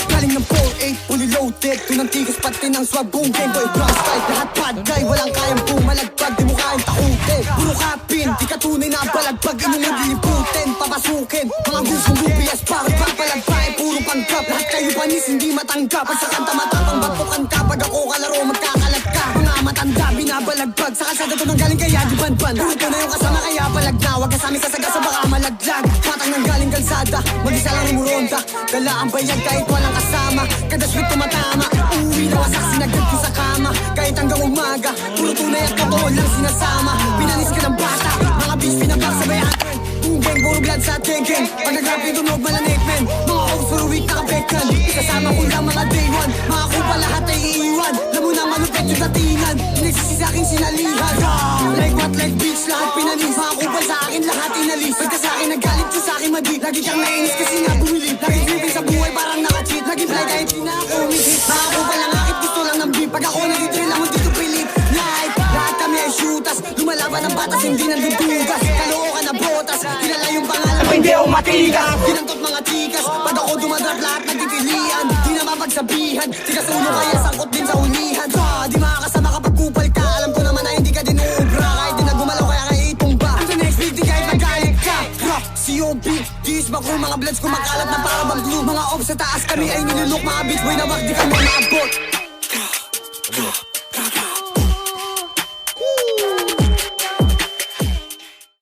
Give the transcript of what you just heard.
Galing ng 4-8, fully loaded. Tunang tigas pati ng swag, boom game boy, brown style. Lahat bad guy, walang kayang bumalagpag. Di mo kayang takutin, puro kapin. Di ka tunay na balagpag, inunod liputin. Papasukin, mga gusong UPS para papalagpain. Puro panggap, lahat kayo panis, hindi matanggap. Pag sa kanta matapang, batukan ka. Pag ako kalaro, magkakalat ka. Mga matanda, binabalagpag. Sa kasada to nang galing kaya di banban. Puro ko na yung kasama kaya balagna. Wag kasami kasagasa baka malaglag. Matang nang galing kalsada, mag-isa lang rumuronda. Dala ang bayag kahit walang kasama. Kada sweet tumatama, uwi na wasak, sinagad ko sa kama. Kahit hanggang umaga, puro tunay at totoo lang sinasama. Pinanis ka ng bata, mga bitch pinagkaksabayan. Boom bang, puro blood sa teken. Pag nag-rap yung tunog, malanit men. Mga hoes for a week nakabekan. Kasama ko lang mga day one. Mga kupa lahat ay iiwan. Alam mo na malupit yung datingan. Pinagsisi sa akin sinalihan. Like what, like bitch, lahat pinanis. Mga kupal sa akin, lahat inalis. Pagka sa akin nagalit siya sa akin madi. Lagi kang nainis kasi nga bumilip. Lagi sleeping sa buhay parang naka-cheat. Lagi fly kahit di na ako umihit. Mga kupal lang akit, gusto lang ng beat. Pag ako nag-drill ako dito pilit. Light, lahat kami ay shootas. Lumalaban ng batas, hindi nandudugas. Kalookan na botas, kilala yung pangalan ko, hindi ako matigas. Ginantot mga tikas, pag ako dumadrap lahat nagtitilian. Di na mapagsabihan, tigas ulo kaya sangkot din sa ulihan. Di makakasama kapag kupal ka, alam ko naman na hindi ka din uubra. Kahit di na gumalaw kaya kaya itumba. Ito next week di kahit magalit ka. COB, diis ba kung mga bloods kumakalat na para bang glue. Mga ops sa taas kami ay nilunok, mga beach boy na wag di ka mo maabot.